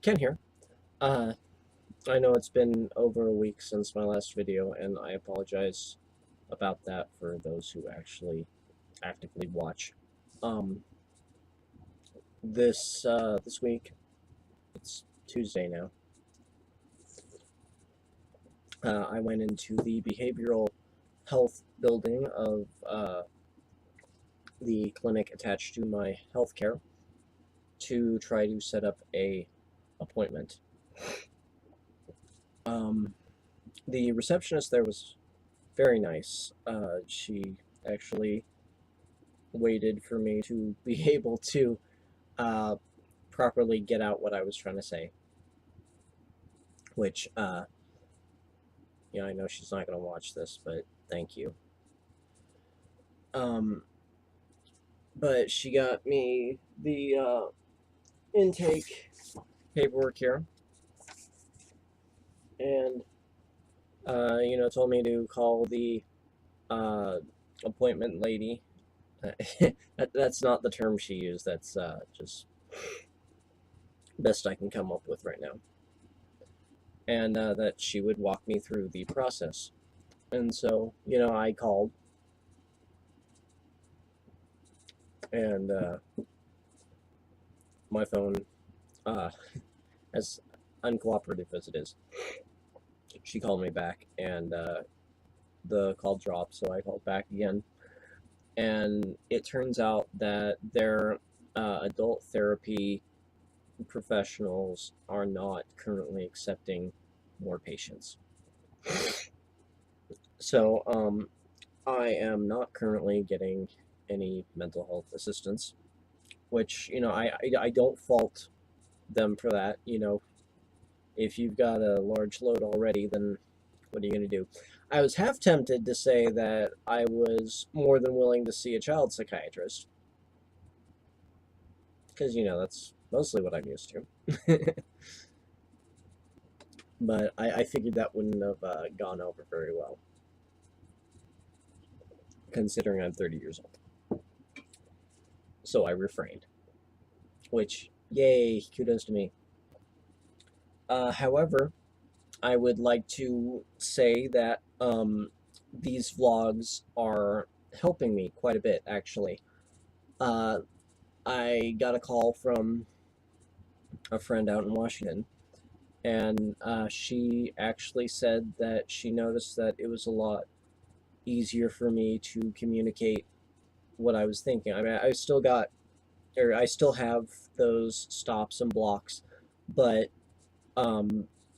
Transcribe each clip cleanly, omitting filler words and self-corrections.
Ken here. Uh, I know it's been over a week since my last video, and I apologize about that for those who actually actively watch. Um, this week, it's Tuesday now. I went into the behavioral health building of the clinic attached to my healthcare to try to set up a appointment. The receptionist there was very nice. She actually waited for me to be able to properly get out what I was trying to say. Which, I know she's not going to watch this, but thank you. But she got me the intake paperwork here, and told me to call the appointment lady. That's not the term she used. That's just best I can come up with right now. And that she would walk me through the process. And so, I called, and my phone, as uncooperative as it is, she called me back, and the call dropped, so I called back again. And it turns out that their adult therapy professionals are not currently accepting more patients. So, I am not currently getting any mental health assistance, which, I don't fault them for that. If you've got a large load already, then what are you going to do? I was half tempted to say that I was more than willing to see a child psychiatrist, because, that's mostly what I'm used to. But I figured that wouldn't have gone over very well, considering I'm 30 years old. So I refrained, which, yay, kudos to me. However, I would like to say that these vlogs are helping me quite a bit, actually. I got a call from a friend out in Washington, and she actually said that she noticed that it was a lot easier for me to communicate what I was thinking. I mean, I still have those stops and blocks, but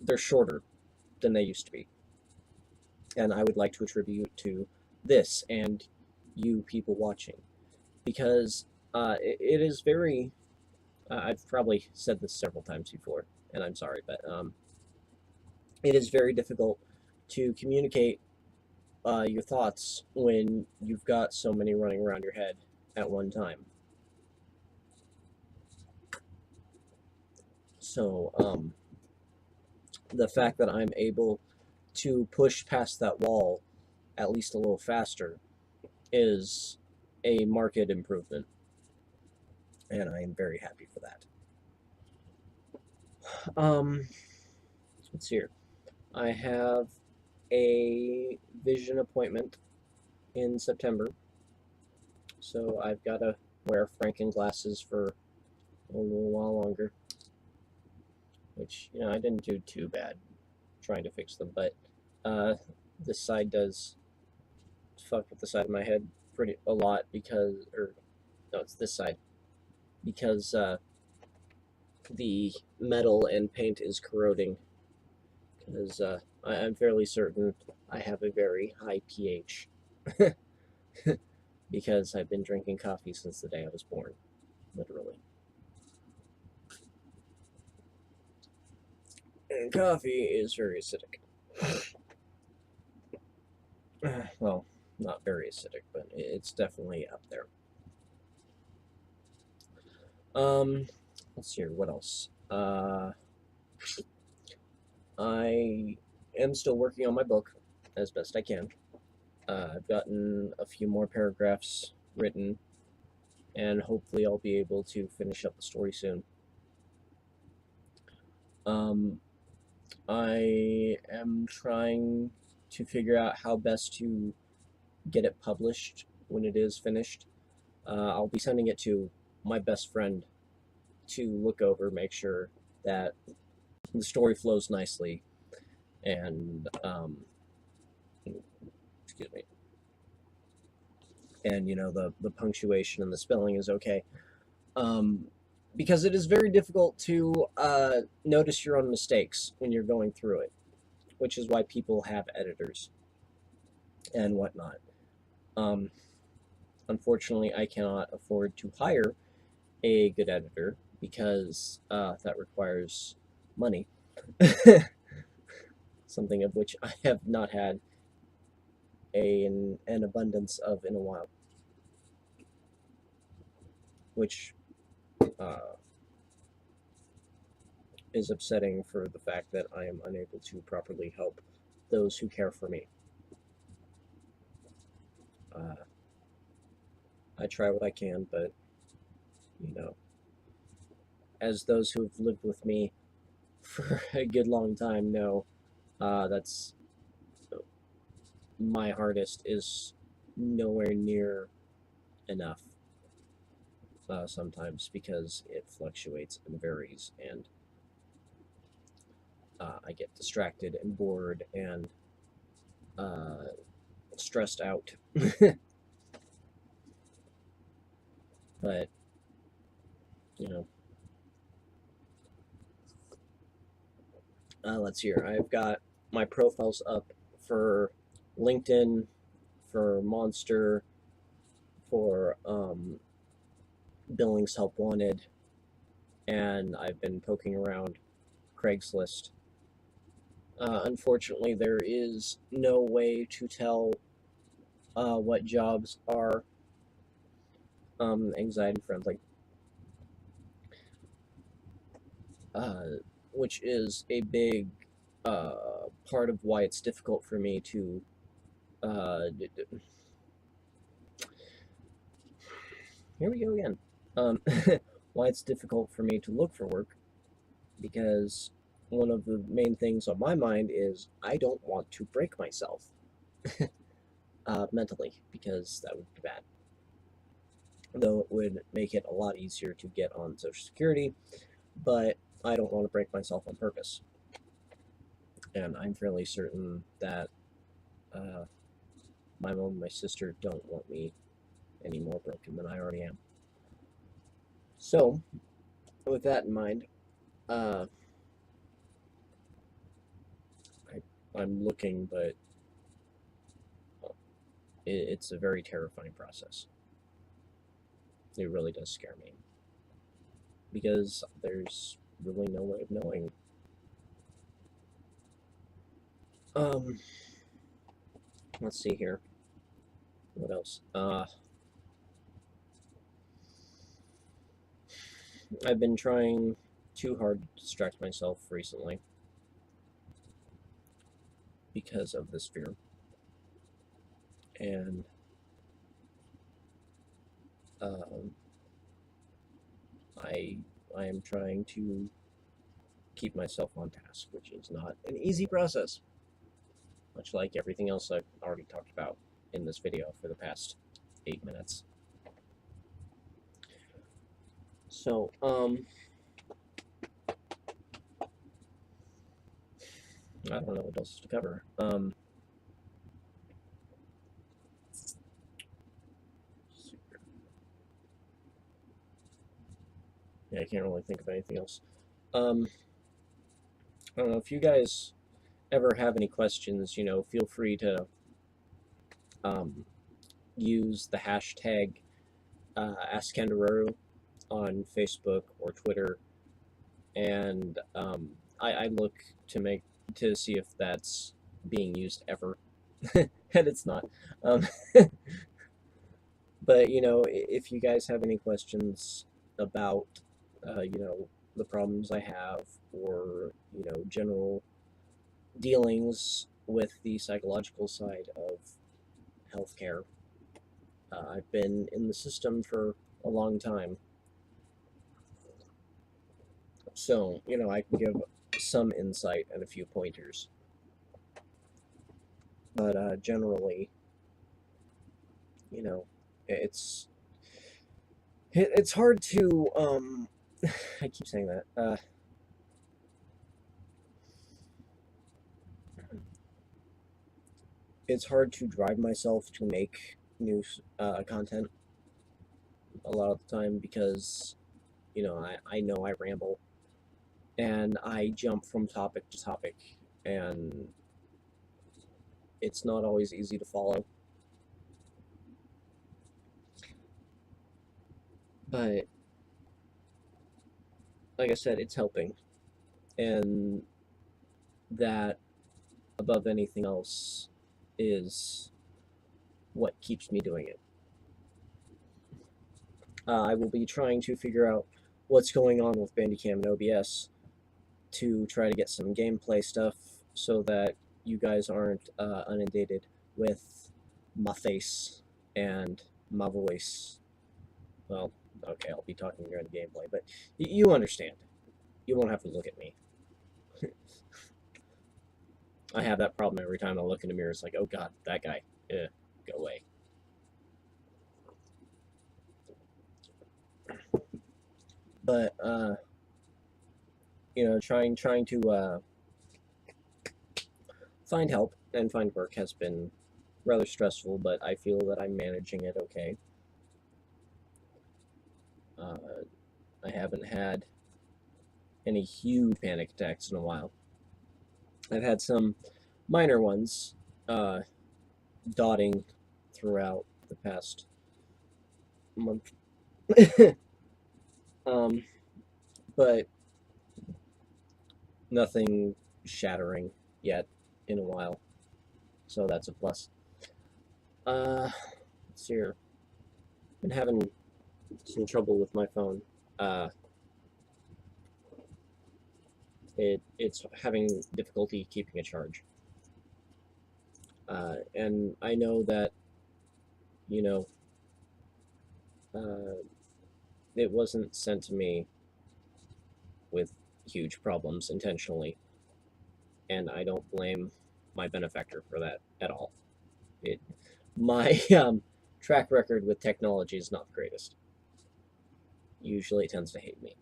they're shorter than they used to be. And I would like to attribute to this and you people watching, because it is very, I've probably said this several times before, and I'm sorry, but it is very difficult to communicate your thoughts when you've got so many running around your head at one time. So, the fact that I'm able to push past that wall at least a little faster is a marked improvement, and I am very happy for that. Let's see here. I have a vision appointment in September, so I've got to wear Franken glasses for a little while longer, which, I didn't do too bad trying to fix them, but this side does fuck with the side of my head a lot, because, no, it's this side, because the metal and paint is corroding, because I'm fairly certain I have a very high pH, because I've been drinking coffee since the day I was born, literally. And coffee is very acidic. Well, not very acidic, but it's definitely up there. Let's see here, what else? I am still working on my book as best I can. I've gotten a few more paragraphs written, and hopefully I'll be able to finish up the story soon. Um, I am trying to figure out how best to get it published when it is finished. I'll be sending it to my best friend to look over, make sure that the story flows nicely, and excuse me, and the punctuation and the spelling is okay. Because it is very difficult to notice your own mistakes when you're going through it, which is why people have editors and whatnot. Um, Unfortunately, I cannot afford to hire a good editor because that requires money, something of which I have not had an abundance of in a while, which uh, is upsetting for the fact that I am unable to properly help those who care for me. Uh, I try what I can, but you know, as those who have lived with me for a good long time know, that's my hardest is nowhere near enough sometimes because it fluctuates and varies, and I get distracted and bored and uh, stressed out. But you know, let's see here. I've got my profiles up for LinkedIn, for Monster, for Billings Help Wanted, and I've been poking around Craigslist. Unfortunately, there is no way to tell what jobs are anxiety friendly, uh, which is a big part of why it's difficult for me to. Here we go again. Um, why it's difficult for me to look for work, because one of the main things on my mind is I don't want to break myself mentally, because that would be bad. Though it would make it a lot easier to get on Social Security, but I don't want to break myself on purpose. And I'm fairly certain that uh, my mom and my sister don't want me any more broken than I already am. So, with that in mind, uh, I'm looking, but it's a very terrifying process. It really does scare me, because there's really no way of knowing. Um, let's see here. What else? I've been trying too hard to distract myself recently because of this fear. And um, I I am trying to keep myself on task, which is not an easy process, much like everything else I've already talked about in this video for the past 8 minutes. So, I don't know what else to cover. Yeah, I can't really think of anything else. I don't know if you guys ever have any questions, feel free to um, use the hashtag AskKangaroo on Facebook or Twitter, and I look to see if that's being used ever, and it's not. Um, but if you guys have any questions about the problems I have, or general dealings with the psychological side of healthcare, I've been in the system for a long time, so I can give some insight and a few pointers. But generally, you know, it's hard to I keep saying that. It's hard to drive myself to make new content a lot of the time because, I know I ramble and I jump from topic to topic, and it's not always easy to follow. But like I said, it's helping, and that, above anything else, is what keeps me doing it. I will be trying to figure out what's going on with Bandicam and OBS to try to get some gameplay stuff so that you guys aren't inundated with my face and my voice. Well, okay, I'll be talking during the gameplay, but you understand. You won't have to look at me. I have that problem every time I look in the mirror. It's like, oh god, that guy. Go away. But trying to find help and find work has been rather stressful, but I feel that I'm managing it okay. I haven't had any huge panic attacks in a while. I've had some minor ones dotting throughout the past month. But nothing shattering yet in a while, so that's a plus. Let's see here. Been having some trouble with my phone. It's having difficulty keeping a charge. And I know that, it wasn't sent to me with huge problems intentionally, and I don't blame my benefactor for that at all. My track record with technology is not the greatest. Usually it tends to hate me.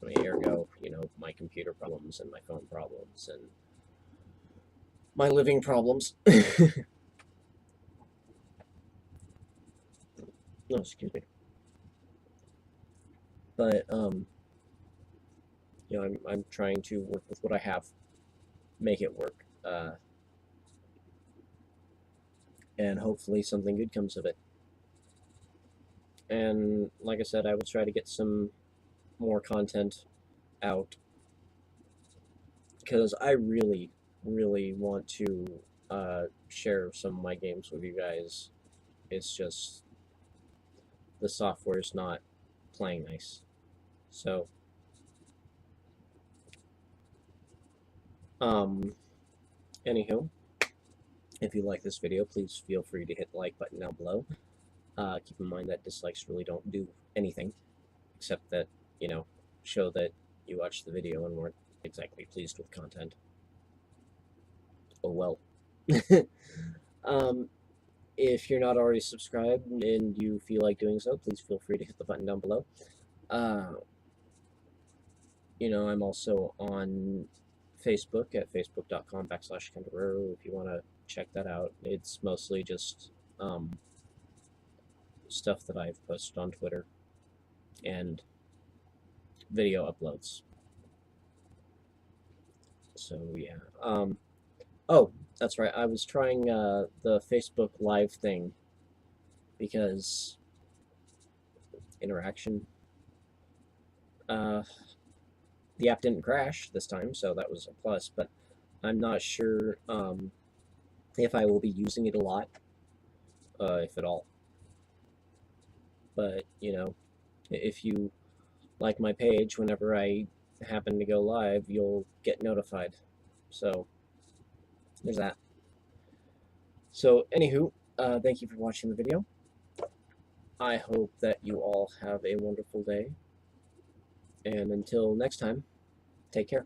Ergo, my computer problems and my phone problems and my living problems. No, excuse me. But I'm trying to work with what I have, make it work, and hopefully something good comes of it. And like I said, I will try to get some more content out because I really, really want to share some of my games with you guys. It's just the software is not playing nice. So, anywho, if you like this video, please feel free to hit the like button down below. Keep in mind that dislikes really don't do anything, except that, show that you watched the video and weren't exactly pleased with content. Oh well. If you're not already subscribed and you feel like doing so, please feel free to hit the button down below. I'm also on Facebook at facebook.com/Nekoli-Rahl if you want to check that out. It's mostly just stuff that I've posted on Twitter and video uploads. So yeah. Oh, that's right. I was trying the Facebook Live thing because interaction. The app didn't crash this time, so that was a plus. But I'm not sure if I will be using it a lot, if at all. But if you like my page, whenever I happen to go live, you'll get notified. So there's that. So anywho, thank you for watching the video. I hope that you all have a wonderful day. And until next time, take care.